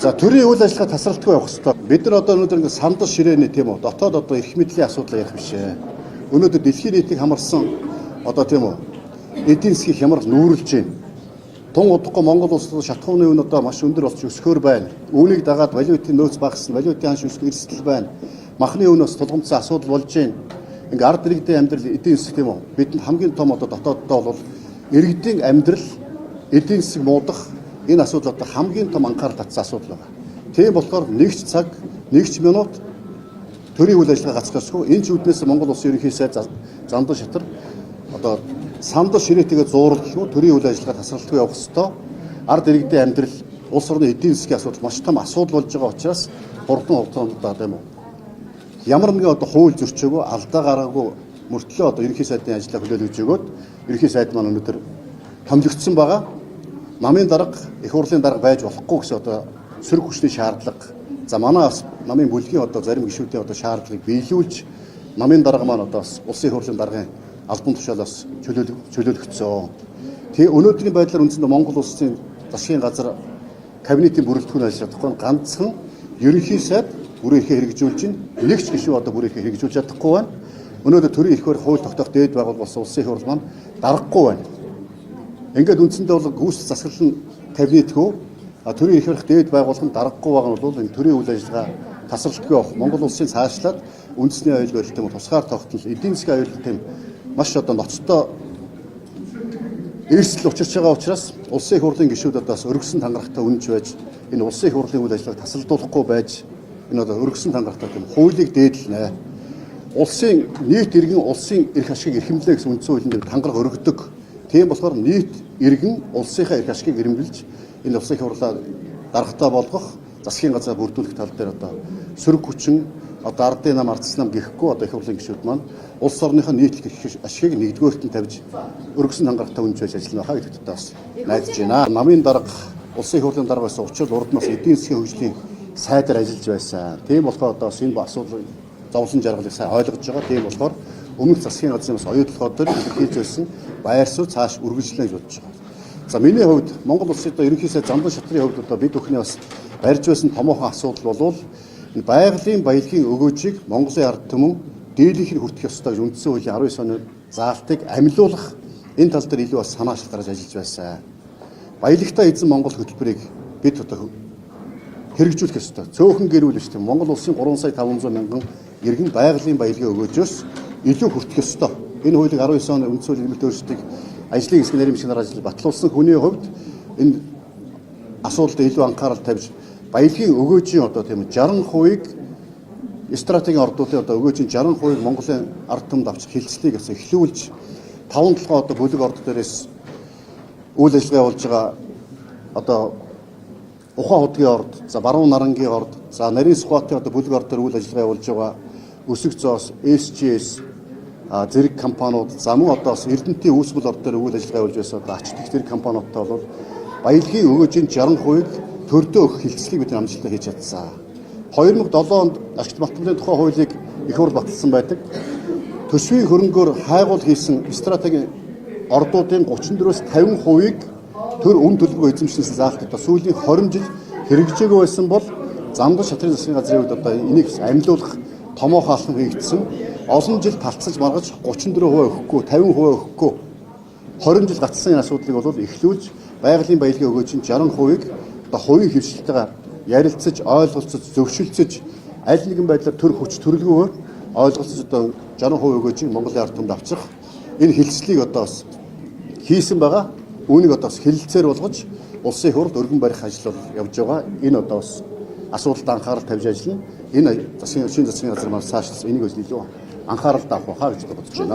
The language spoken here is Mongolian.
За төрийн үйл ажиллагаа тасралтгүй явах хэрэгтэй. Бид нар одоо өнөөдөр ингэ сандал ширээний тийм үү дотоод одоо эрх мэдлийн асуудал ярих биш ээ. Өнөөдөр дэлхийн нийтийг хамарсан одоо тийм үү эдийн засгийн хямрал нүүрлж байна. Тун удахгүй Монгол улсад шатхууны үн одоо маш өндөр болж өсгөхөр байна. Үүнийг дагаад валютын нөөц багасна, валютын ханш өсөх эрсдэл байна. Махны үнээс тулгымцсан асуудал болж байна. Ингээ ард иргэдийн амьдрал эдийн засаг тийм үү бидэнд хамгийн том одоо дотооддоо бол иргэдийн амьдрал эдийн засаг муудах энэ асуудал одоо хамгийн том анхаарал татсан асуудал байна. Тийм болохоор нэгч цаг, нэгч минут төрийн үйл ажиллагаа гацчихгүй. Энэ ч үднээс Монгол улсын ерөнхий сайд Зандан Шатар одоо сандал ширээтэйгээ зуурлаггүй төрийн үйл ажиллагаа тасралтгүй явах ёстой. Ард иргэдийн амьдрал, улс орны эдийн засгийн асуудал маш том асуудал болж байгаа учраас хурдан хугацаанд тийм үү. Ямар нэгэн одоо хууль зөрчөөгүй алдаа гараагүй мөртлөө одоо ерөнхий сайдын ажлаа хүлээлгэж өгөөд ерөнхий сайд маань өнөөдөр томилогдсон байгаа. Намын дарга, их хурлын дарга байж болохгүй гэсэн одоо сөрөг хүчний шаардлага. За манай намын бүлгийн одоо зарим гишүүдийн одоо шаардлагыг биелүүлж намын дарга маань одоо улсын их хурлын даргын албан тушаалаас чөлөөлөгдсөн. Тэгээ өнөөдрийн байдлаар үндсэндээ Монгол улсын засгийн газар кабинетийн бүрэлдэхүүн ажиллагдахгүй ганцхан ерөнхий сайд бүрэн эрхээ хэрэгжүүлж чинь нэг ч гишүү одоо бүрэн эрхээ хэрэгжүүлж чадахгүй байна. Өнөөдөр төрийн эрхээр хууль тогтоох дээд байгууллага болсон улсын их хурл маань дарахгүй байна. Ингээд үндсэндээ бол гүйцэтгэх засаглал нь кабинетгүй төрийн эрх барих дээд байгууллага нь дарахгүй байгаа нь бол энэ төрийн үйл ажиллагаа тасралтгүй явах Монгол улсын цаашлаад үндэсний аюул барилт юм тусгаар тогтнол эдийн засгийн аюул гэм маш одоо ноцтой эрсдэл учирч байгаа учраас улсын их хурлын гишүүд одоо өргөсөн тангарахтай үнэнч байж энэ улсын их хурлын үйл ажиллагааг тасалдуулахгүй байж энэ одоо өргөсөн тангарахтай гэм хуулийг дээдлэнэ. Улсын нийт иргэн улсын эрх ашгийг эрхэмлэнэ гэсэн үндсэн хуулийн дээр тангараг өргөдөг. Тийм болохоор нийт иргэн улсынхаа эрх ашгийг эрхэмлэж энэ улсын их хурлаа даргатай болгох засгийн газар бүрдүүлэх тал дээр одоо сөрөг хүчин одоо ардын нам ардсан нам гэхгүй одоо их хурлын гишүүд маань улс орныхоо нийтлэг эрх ашгийг нэгдүгээрт нь тавьж өргөсөн тангарагтай үнж байж ажиллана хаа гэдэгт бас найдаж байна. Намын дарга улсын их хурлын дарга байсан учраас урд нас эдийн засгийн хөгжлийн сайдаар ажиллаж байсан. Тийм болохоор одоо энэ асуудлыг зовлон жаргалыг сайн ойлгож байгаа. Тийм болохоор өмнөх засгийн газрын оюутлогоо төр илэрхийлж байсан байр суурь цааш үргэлжлэнэ гэж бодож байгаа. За миний хувьд Монгол улсын одоо ерөнхий сайд Зандан Шатрын хувьд одоо бид бүхний бас барьж байсан томоохон асуудал бол энэ байгалийн баялагын өгөөжийг Монголын ард түмэн дийлэнхээр хүртэх ёстой гэж үндсэн хуулийн 19 оны заалтыг амилуулах энэ тал дээр илүү бас санаачлал гаргаж ажиллаж байсан. Баялагтай эзэн Монгол хөтөлбөрийг бид одоо хэрэгжүүлэх ёстой. Цөөхөн гэр бүл биш тийм Монгол улсын 3,500,000 иргэн байгалийн баялагын өгөөжөөс илүү хүртэх ёстой. Энэ хуулийг 19 оны үндсэн хуулийн нэмэлт өөрчлөлтийг ажлын хэсэг нарийн бичгээр ажиллаж батлуулсан хүний хувьд энэ асуудалд илүү анхаарал тавьж баялагын өгөөжийн одоо тийм 60%-ийг стратегийн ордуудын одоо өгөөжийн 60%-ийг Монголын ард түмэнд авчих хилцлийг бас эхлүүлж 5-7 одоо бүлэг орд дээрээс үйл ажиллагаа явуулж байгаа одоо Ухаан хотгийн орд, за Баруун Нарангийн орд, за Нарийн Сүхбаатарын одоо бүлэг ордоор үйл ажиллагаа явуулж байгаа Өсөг зоос, SGS зэрэг компаниуд, за мөн одоо бас Эрдэнэтийн үүсгэл орд дээр үйл ажиллагаа явуулж байсан одоо ач дэх зэрэг компаниудтай бол баялагын өгөөжийн 60%-ийг төрдөө өгөх хилцлийг бид амжилттай хийж чадсан. 2007 онд ашигт математикийн тухай хуулийг их хурл баталсан байдаг. Төсвийн хөрөнгөөр хайгуул хийсэн стратегийн ордуудын 34-өөс 50%-ийг төр үн төлбөрөөр эзэмшсэн заалттай сүүлийн 20 жил хэрэгжээгүй байсан бол Зандан Шатрын засгийн газрын хувьд одоо энийг амилуулах томоохон алхам хийгдсэн. Олон жил талцаж маргаж 34% өгөхгүй, 50% өгөхгүй 20 жил гацсан энэ асуудлыг бол эхлүүлж байгалийн баялагын өгөөжийн 60%-ийг одоо хувийн хөвшилтэйгээр ярилцаж, ойлголцож, зөвшөлдсөж аль нэгэн байдлаар төр хүч төрөлгөөр ойлголцож одоо 60% өгөөжийг Монголын ард түмэнд авчих энэ хилцлийг одоо бас хийсэн байгаа. Үүнийг одоо бас хэлэлцээр болгож улсын хурд өргөн барих ажил бол явж байгаа. Энэ одоо бас асуудалд анхаарал тавьж ажиллана. Энэ засгийн газар маань цаашлаас энийг илүү анхаарал тавих байхаа гэж бодож байна.